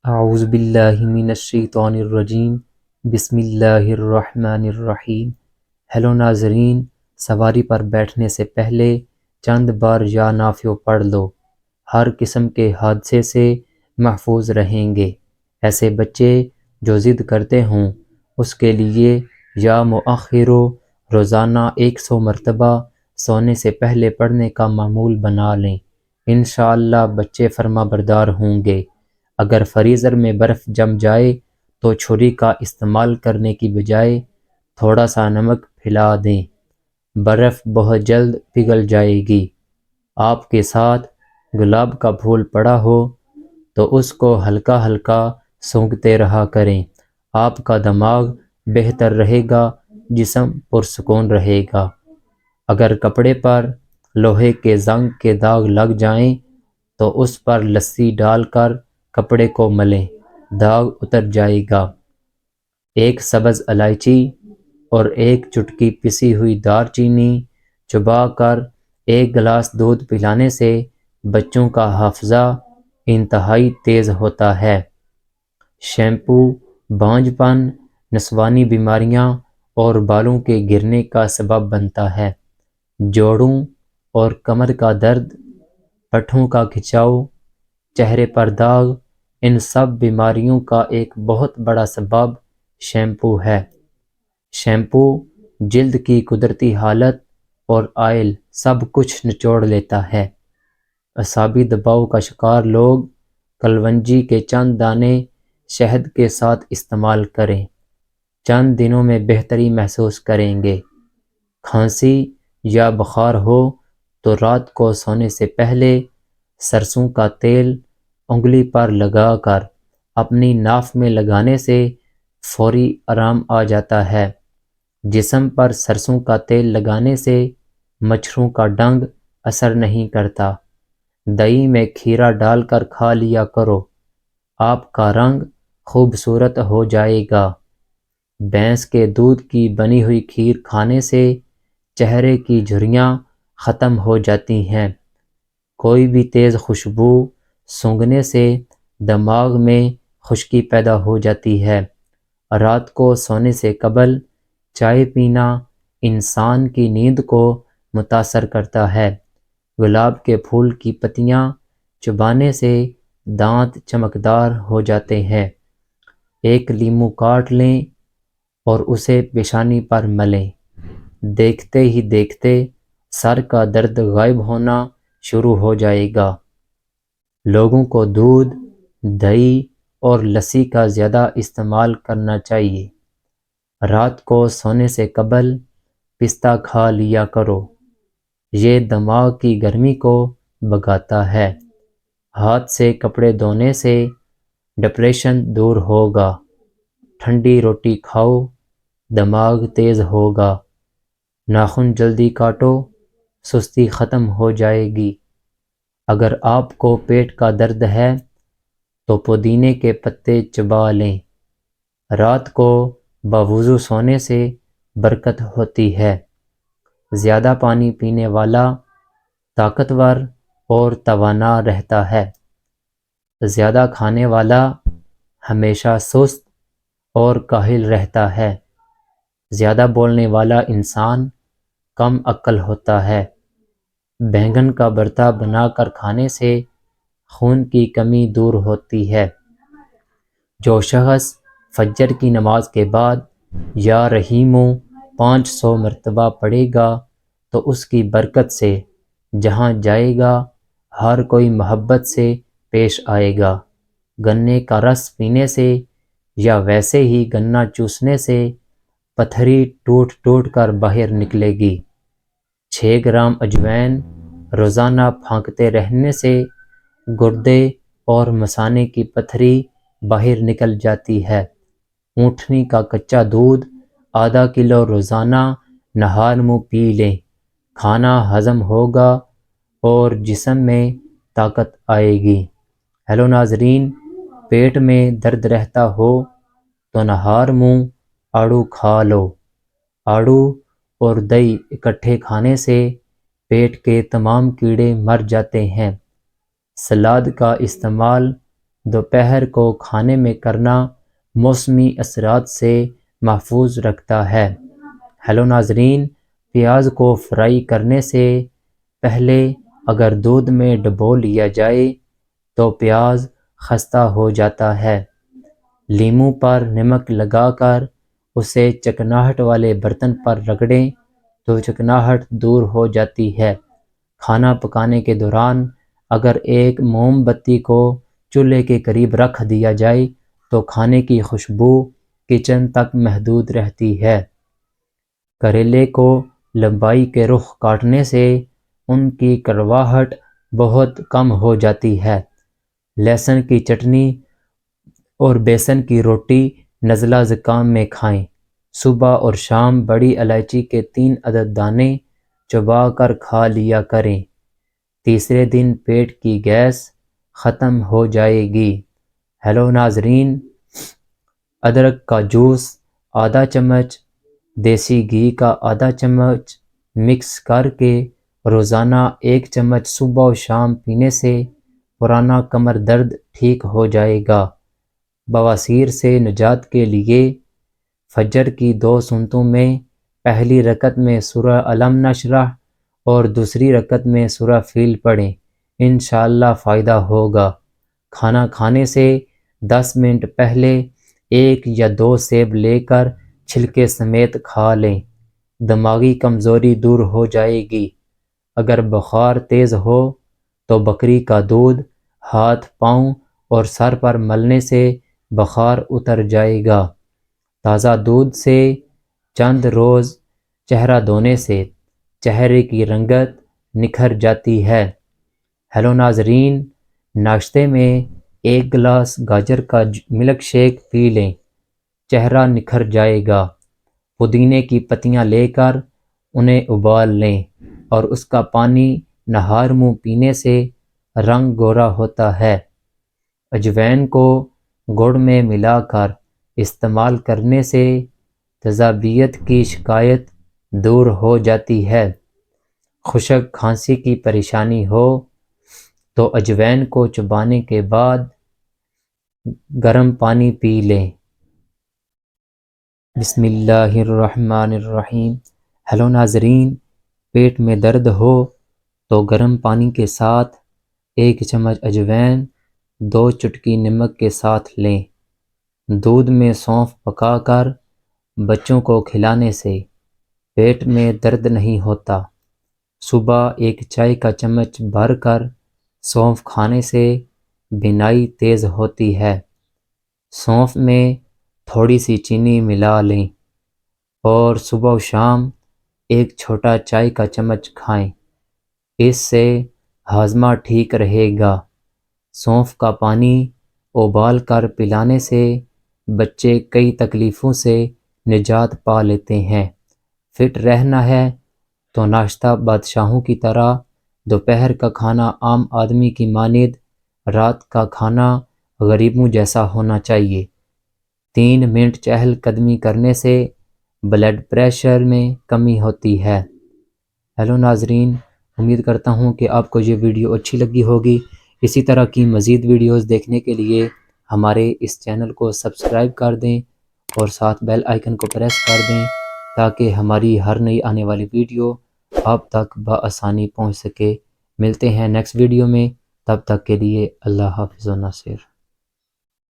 اعوذ باللہ من الشیطان الرجیم، بسم اللہ الرحمن الرحیم۔ ہیلو ناظرین، سواری پر بیٹھنے سے پہلے چند بار یا نافع پڑھ لو، ہر قسم کے حادثے سے محفوظ رہیں گے۔ ایسے بچے جو ضد کرتے ہوں اس کے لیے یا مؤخرو روزانہ 100 مرتبہ سونے سے پہلے پڑھنے کا معمول بنا لیں، انشاءاللہ بچے فرما بردار ہوں گے۔ اگر فریزر میں برف جم جائے تو چھری کا استعمال کرنے کی بجائے تھوڑا سا نمک پھیلا دیں، برف بہت جلد پگھل جائے گی۔ آپ کے ساتھ گلاب کا پھول پڑا ہو تو اس کو ہلکا ہلکا سونگھتے رہا کریں، آپ کا دماغ بہتر رہے گا، جسم پرسکون رہے گا۔ اگر کپڑے پر لوہے کے زنگ کے داغ لگ جائیں تو اس پر لسی ڈال کر کپڑے کو ملیں، داغ اتر جائے گا۔ ایک سبز الائچی اور ایک چٹکی پسی ہوئی دار چینی چبا کر 1 گلاس دودھ پلانے سے بچوں کا حافظہ انتہائی تیز ہوتا ہے۔ شیمپو بانجھ پن، نسوانی بیماریاں اور بالوں کے گرنے کا سبب بنتا ہے۔ جوڑوں اور کمر کا درد، پٹھوں کا کھچاؤ، چہرے پر داغ، ان سب بیماریوں کا ایک بہت بڑا سبب شیمپو ہے۔ شیمپو جلد کی قدرتی حالت اور آئل سب کچھ نچوڑ لیتا ہے۔ اعصابی دباؤ کا شکار لوگ کلونجی کے چند دانے شہد کے ساتھ استعمال کریں، چند دنوں میں بہتری محسوس کریں گے۔ کھانسی یا بخار ہو تو رات کو سونے سے پہلے سرسوں کا تیل انگلی پر لگا کر اپنی ناف میں لگانے سے فوری آرام آ جاتا ہے۔ جسم پر سرسوں کا تیل لگانے سے مچھروں کا ڈنگ اثر نہیں کرتا۔ دہی میں کھیرا ڈال کر کھا لیا کرو، آپ کا رنگ خوبصورت ہو جائے گا۔ بھینس کے دودھ کی بنی ہوئی کھیر کھانے سے چہرے کی جھریاں ختم ہو جاتی ہیں۔ کوئی بھی تیز خوشبو سونگھنے سے دماغ میں خشکی پیدا ہو جاتی ہے۔ رات کو سونے سے قبل چائے پینا انسان کی نیند کو متاثر کرتا ہے۔ گلاب کے پھول کی پتیاں چبانے سے دانت چمکدار ہو جاتے ہیں۔ ایک لیموں کاٹ لیں اور اسے پیشانی پر ملیں، دیکھتے ہی دیکھتے سر کا درد غائب ہونا شروع ہو جائے گا۔ لوگوں کو دودھ، دہی اور لسی کا زیادہ استعمال کرنا چاہیے۔ رات کو سونے سے قبل پستہ کھا لیا کرو، یہ دماغ کی گرمی کو بھگاتا ہے۔ ہاتھ سے کپڑے دھونے سے ڈپریشن دور ہوگا۔ ٹھنڈی روٹی کھاؤ، دماغ تیز ہوگا۔ ناخن جلدی کاٹو، سستی ختم ہو جائے گی۔ اگر آپ کو پیٹ کا درد ہے تو پودینے کے پتے چبا لیں، رات کو باوضو سونے سے برکت ہوتی ہے۔ زیادہ پانی پینے والا طاقتور اور توانا رہتا ہے، زیادہ کھانے والا ہمیشہ سست اور کاہل رہتا ہے۔ زیادہ بولنے والا انسان کم عقل ہوتا ہے۔ بینگن کا بھرتا بنا کر کھانے سے خون کی کمی دور ہوتی ہے۔ جو شخص فجر کی نماز کے بعد یا رحیمو 500 مرتبہ پڑھے گا تو اس کی برکت سے جہاں جائے گا ہر کوئی محبت سے پیش آئے گا۔ گنے کا رس پینے سے یا ویسے ہی گنا چوسنے سے پتھری ٹوٹ ٹوٹ کر باہر نکلے گی۔ 6 گرام اجوائن روزانہ پھانکتے رہنے سے گردے اور مثانے کی پتھری باہر نکل جاتی ہے۔ اونٹنی کا کچا دودھ ½ کلو روزانہ نہار منہ پی لیں، کھانا ہضم ہوگا اور جسم میں طاقت آئے گی۔ ہیلو ناظرین، پیٹ میں درد رہتا ہو تو نہار منہ آڑو کھا لو۔ آڑو اور دہی اکٹھے کھانے سے پیٹ کے تمام کیڑے مر جاتے ہیں۔ سلاد کا استعمال دوپہر کو کھانے میں کرنا موسمی اثرات سے محفوظ رکھتا ہے۔ ہیلو ناظرین، پیاز کو فرائی کرنے سے پہلے اگر دودھ میں ڈبو لیا جائے تو پیاز خستہ ہو جاتا ہے۔ لیموں پر نمک لگا کر اسے چکناہٹ والے برتن پر رگڑیں تو چکناہٹ دور ہو جاتی ہے۔ کھانا پکانے کے دوران اگر ایک موم بتی کو چولہے کے قریب رکھ دیا جائے تو کھانے کی خوشبو کچن تک محدود رہتی ہے۔ کریلے کو لمبائی کے رخ کاٹنے سے ان کی کڑواہٹ بہت کم ہو جاتی ہے۔ لہسن کی چٹنی اور بیسن کی روٹی نزلہ زکام میں کھائیں۔ صبح اور شام بڑی الائچی کے 3 عدد دانے چبا کر کھا لیا کریں۔ تیسرے دن پیٹ کی گیس ختم ہو جائے گی۔ ہیلو ناظرین، ادرک کا جوس آدھا چمچ، دیسی گھی کا آدھا چمچ مکس کر کے روزانہ 1 چمچ صبح و شام پینے سے پرانا کمر درد ٹھیک ہو جائے گا۔ بواسیر سے نجات کے لیے فجر کی 2 سنتوں میں پہلی رکعت میں سورہ علم نشرح اور دوسری رکعت میں سورہ فیل پڑھیں، انشاءاللہ فائدہ ہوگا۔ کھانا کھانے سے 10 منٹ پہلے 1 یا 2 سیب لے کر چھلکے سمیت کھا لیں، دماغی کمزوری دور ہو جائے گی۔ اگر بخار تیز ہو تو بکری کا دودھ ہاتھ، پاؤں اور سر پر ملنے سے بخار اتر جائے گا۔ تازہ دودھ سے چند روز چہرہ دھونے سے چہرے کی رنگت نکھر جاتی ہے۔ ہیلو ناظرین، ناشتے میں 1 گلاس گاجر کا ملک شیک پی لیں، چہرہ نکھر جائے گا۔ پودینے کی پتیاں لے کر انہیں ابال لیں اور اس کا پانی نہار منہ پینے سے رنگ گورا ہوتا ہے۔ اجوین کو گڑ میں ملا کر استعمال کرنے سے تیزابیت کی شکایت دور ہو جاتی ہے۔ خشک کھانسی کی پریشانی ہو تو اجوین کو چبانے کے بعد گرم پانی پی لیں۔ بسم اللہ الرحمن الرحیم۔ ہیلو ناظرین، پیٹ میں درد ہو تو گرم پانی کے ساتھ 1 چمچ اجوین 2 چٹکی نمک کے ساتھ لیں۔ دودھ میں سونف پکا کر بچوں کو کھلانے سے پیٹ میں درد نہیں ہوتا۔ صبح 1 چائے کا چمچ بھر کر سونف کھانے سے بینائی تیز ہوتی ہے۔ سونف میں تھوڑی سی چینی ملا لیں اور صبح و شام 1 چھوٹا چائے کا چمچ کھائیں، اس سے ہاضمہ ٹھیک رہے گا۔ سونف کا پانی ابال کر پلانے سے بچے کئی تکلیفوں سے نجات پا لیتے ہیں۔ فٹ رہنا ہے تو ناشتہ بادشاہوں کی طرح، دوپہر کا کھانا عام آدمی کی مانند، رات کا کھانا غریبوں جیسا ہونا چاہیے۔ 3 منٹ چہل قدمی کرنے سے بلڈ پریشر میں کمی ہوتی ہے۔ ہیلو ناظرین، امید کرتا ہوں کہ آپ کو یہ ویڈیو اچھی لگی ہوگی۔ اسی طرح کی مزید ویڈیوز دیکھنے کے لیے ہمارے اس چینل کو سبسکرائب کر دیں اور ساتھ بیل آئیکن کو پریس کر دیں تاکہ ہماری ہر نئی آنے والی ویڈیو آپ تک بآسانی پہنچ سکے۔ ملتے ہیں نیکسٹ ویڈیو میں، تب تک کے لیے اللہ حافظ و ناصر۔